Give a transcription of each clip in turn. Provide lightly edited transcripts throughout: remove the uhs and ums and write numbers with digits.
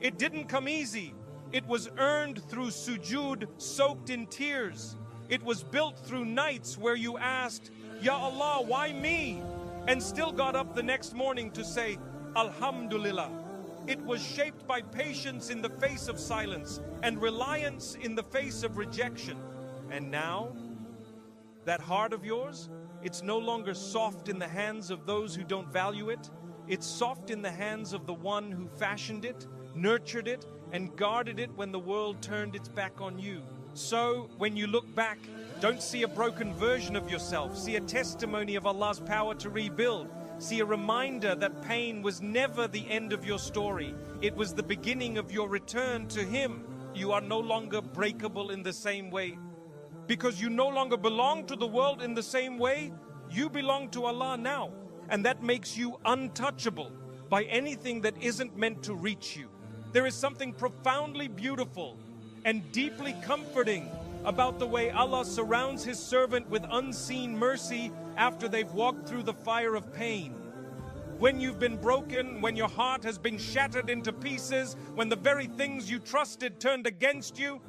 It didn't come easy. It was earned through sujood soaked in tears. It was built through nights where you asked, Ya Allah, why me? And still got up the next morning to say, Alhamdulillah. It was shaped by patience in the face of silence and reliance in the face of rejection. And now, that heart of yours, it's no longer soft in the hands of those who don't value it. It's soft in the hands of the one who fashioned it, nurtured it, and guarded it when the world turned its back on you. So, when you look back, don't see a broken version of yourself. See a testimony of Allah's power to rebuild. See a reminder that pain was never the end of your story. It was the beginning of your return to Him. You are no longer breakable in the same way. Because you no longer belong to the world in the same way, you belong to Allah now. And that makes you untouchable by anything that isn't meant to reach you. There is something profoundly beautiful and deeply comforting about the way Allah surrounds His servant with unseen mercy after they've walked through the fire of pain. When you've been broken, when your heart has been shattered into pieces, when the very things you trusted turned against you,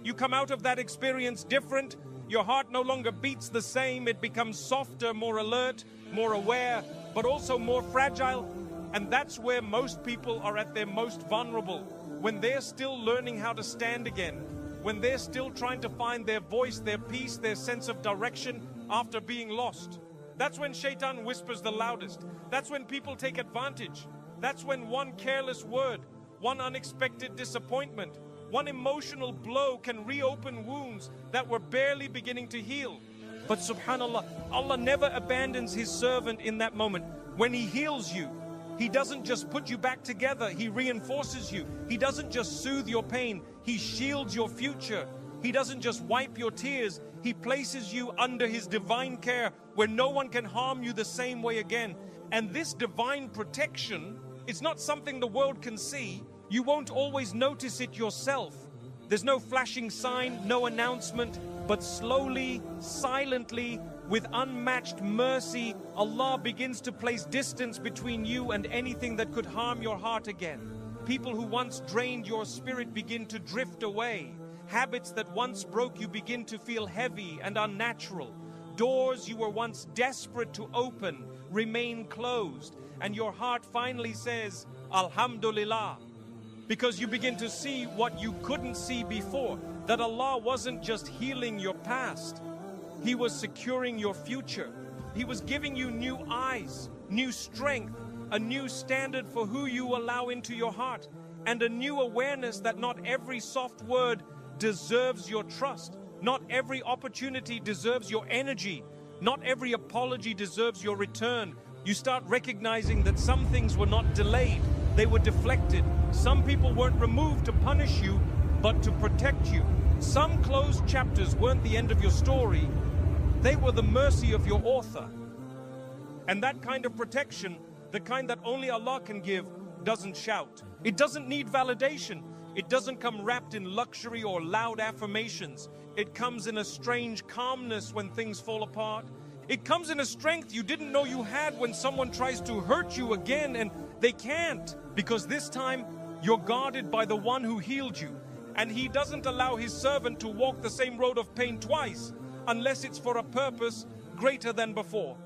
you come out of that experience different. Your heart no longer beats the same. It becomes softer, more alert, more aware, but also more fragile. And that's where most people are at their most vulnerable, when they're still learning how to stand again, when they're still trying to find their voice, their peace, their sense of direction after being lost. That's when shaitan whispers the loudest. That's when people take advantage. That's when one careless word, one unexpected disappointment, one emotional blow can reopen wounds that were barely beginning to heal. But subhanAllah, Allah never abandons His servant in that moment. When He heals you, He doesn't just put you back together, He reinforces you. He doesn't just soothe your pain, He shields your future. He doesn't just wipe your tears, He places you under His divine care where no one can harm you the same way again. And this divine protection, it's not something the world can see. You won't always notice it yourself. There's no flashing sign, no announcement, but slowly, silently, with unmatched mercy, Allah begins to place distance between you and anything that could harm your heart again. People who once drained your spirit begin to drift away. Habits that once broke you begin to feel heavy and unnatural. Doors you were once desperate to open remain closed, and your heart finally says, Alhamdulillah. Because you begin to see what you couldn't see before, that Allah wasn't just healing your past, He was securing your future. He was giving you new eyes, new strength, a new standard for who you allow into your heart, and a new awareness that not every soft word deserves your trust. Not every opportunity deserves your energy. Not every apology deserves your return. You start recognizing that some things were not delayed, they were deflected. Some people weren't removed to punish you, but to protect you. Some closed chapters weren't the end of your story, they were the mercy of your author. And that kind of protection, the kind that only Allah can give, doesn't shout. It doesn't need validation. It doesn't come wrapped in luxury or loud affirmations. It comes in a strange calmness when things fall apart. It comes in a strength you didn't know you had when someone tries to hurt you again, and they can't, because this time you're guarded by the one who healed you, and He doesn't allow His servant to walk the same road of pain twice unless it's for a purpose greater than before.